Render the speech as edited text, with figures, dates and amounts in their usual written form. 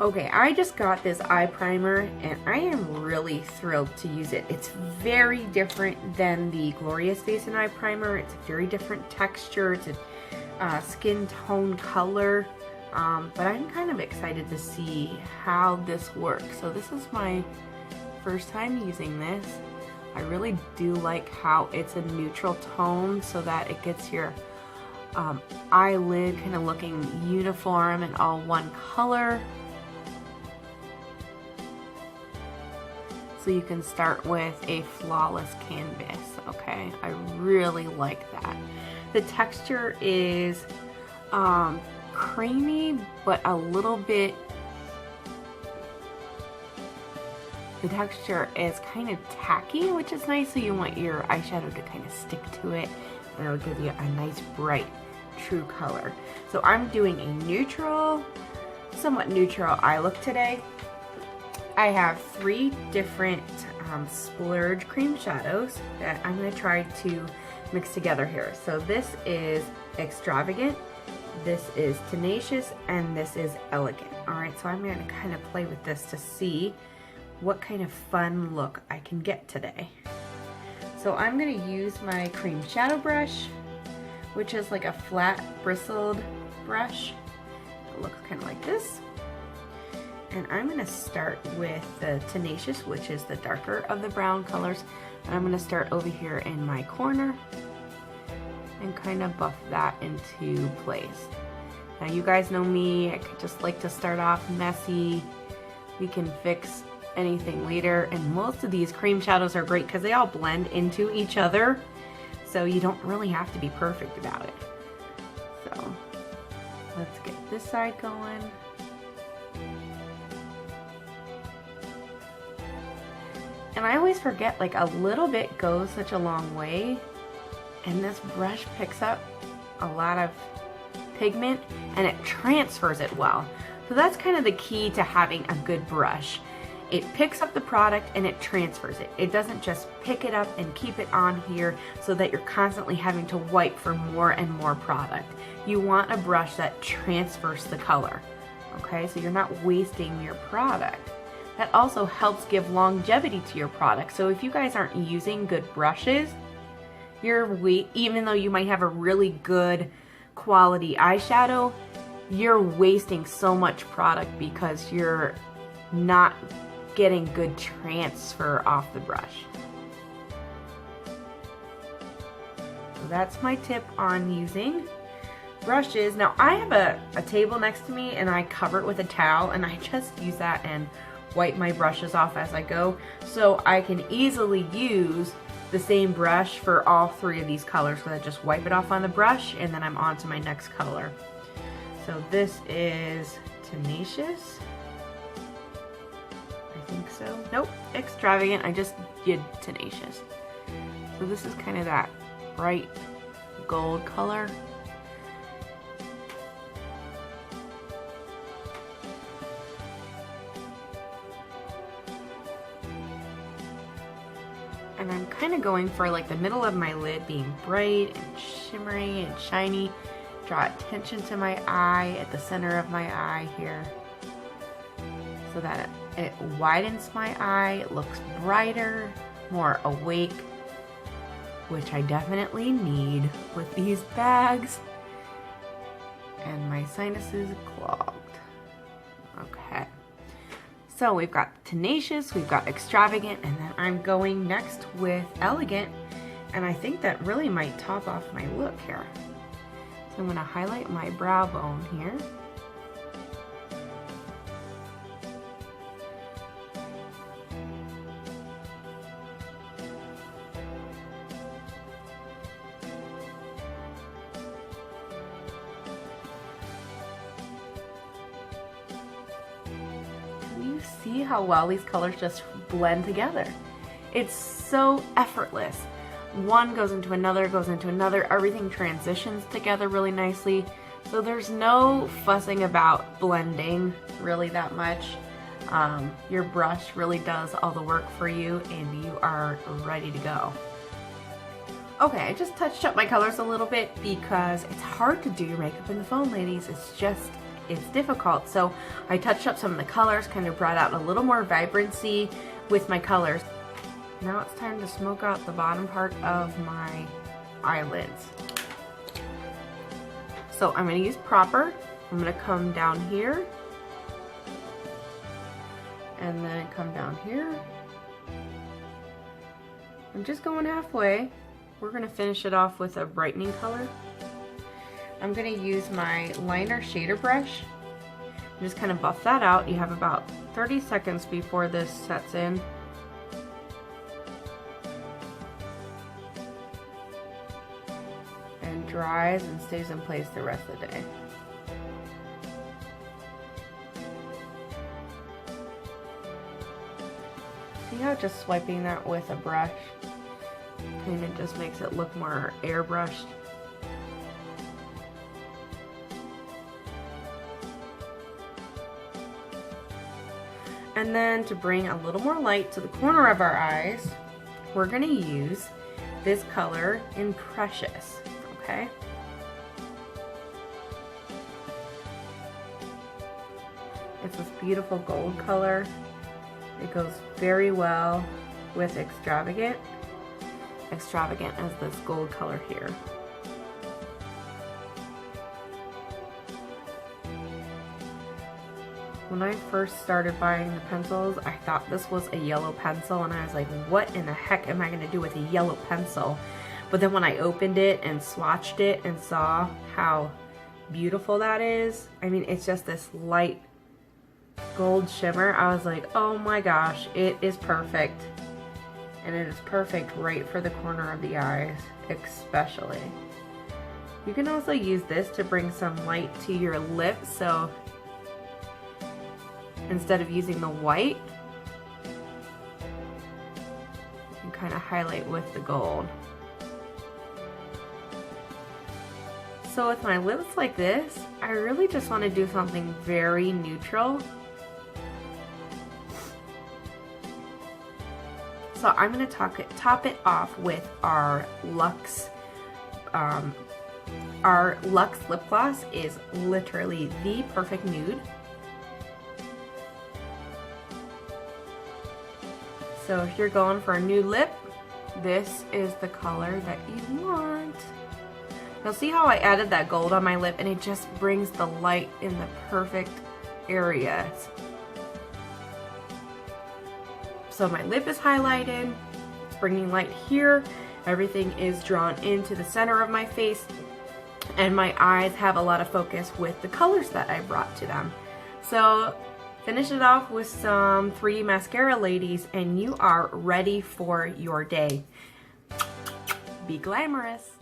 Okay, I just got this eye primer and I am really thrilled to use it. It's very different than the Glorious Face and Eye Primer. It's a very different texture. It's a skin tone color. But I'm kind of excited to see how this works. So this is my first time using this. I really do like how it's a neutral tone so that it gets your eyelid kind of looking uniform and all one color. So you can start with a flawless canvas, okay? I really like that. The texture is creamy, but a little bit, the texture is kind of tacky, which is nice, so you want your eyeshadow to kind of stick to it, and it'll give you a nice bright, true color. So I'm doing a neutral, somewhat neutral eye look today. I have 3 different splurge cream shadows that I'm going to try to mix together here. So this is Extravagant, this is Tenacious, and this is Elegant. Alright, so I'm going to kind of play with this to see what kind of fun look I can get today. So I'm going to use my cream shadow brush, which is like a flat bristled brush. It looks kind of like this. And I'm going to start with the Tenacious, which is the darker of the brown colors. And I'm going to start over here in my corner and kind of buff that into place. Now you guys know me, I just like to start off messy. We can fix anything later. And most of these cream shadows are great because they all blend into each other. So you don't really have to be perfect about it. So let's get this side going. And I always forget, like, a little bit goes such a long way, and this brush picks up a lot of pigment and it transfers it well. So that's kind of the key to having a good brush. It picks up the product and it transfers it. It doesn't just pick it up and keep it on here so that you're constantly having to wipe for more and more product. You want a brush that transfers the color, okay? So you're not wasting your product. That also helps give longevity to your product. So if you guys aren't using good brushes, even though you might have a really good quality eyeshadow, you're wasting so much product because you're not getting good transfer off the brush. So that's my tip on using brushes. Now I have a table next to me and I cover it with a towel and I just use that and wipe my brushes off as I go, so I can easily use the same brush for all 3 of these colors, because I just wipe it off on the brush and then I'm on to my next color. So this is Tenacious, I think so. Nope, Extravagant, I just did Tenacious. So this is kind of that bright gold color. And I'm kind of going for like the middle of my lid being bright and shimmery and shiny. Draw attention to my eye at the center of my eye here so that it widens my eye. It looks brighter, more awake, which I definitely need with these bags. And my sinuses clogged. Okay. So we've got Tenacious, we've got Extravagant, and then I'm going next with Elegant, and I think that really might top off my look here. So I'm going to highlight my brow bone here. See how well these colors just blend together. It's so effortless. One goes into another, everything transitions together really nicely. So there's no fussing about blending really that much. Your brush really does all the work for you and you are ready to go. Okay, I just touched up my colors a little bit because it's hard to do your makeup in the phone, ladies. It's just it's difficult. So I touched up some of the colors, kind of brought out a little more vibrancy with my colors. Now it's time to smoke out the bottom part of my eyelids. So I'm going to use Proper. I'm going to come down here and then come down here. I'm just going halfway. We're going to finish it off with a brightening color. I'm going to use my liner shader brush. Just kind of buff that out. You have about 30 seconds before this sets in. And dries and stays in place the rest of the day. See how just swiping that with a brush kind of just makes it look more airbrushed? And then to bring a little more light to the corner of our eyes, we're going to use this color in Precious, okay? It's this beautiful gold color. It goes very well with Extravagant. Extravagant is this gold color here. When I first started buying the pencils, I thought this was a yellow pencil, and I was like, what in the heck am I going to do with a yellow pencil? But then when I opened it and swatched it and saw how beautiful that is, I mean, it's just this light gold shimmer. I was like, oh my gosh, it is perfect. And it is perfect right for the corner of the eyes, especially. You can also use this to bring some light to your lips, so instead of using the white, you can kind of highlight with the gold. So with my lips like this, I really just want to do something very neutral. So I'm going to top it off with our Luxe lip gloss. Is literally the perfect nude. So if you're going for a nude lip, this is the color that you want. Now see how I added that gold on my lip, and it just brings the light in the perfect areas. So my lip is highlighted, it's bringing light here, everything is drawn into the center of my face, and my eyes have a lot of focus with the colors that I brought to them. So finish it off with some 3 mascara ladies, and you are ready for your day. Be glamorous.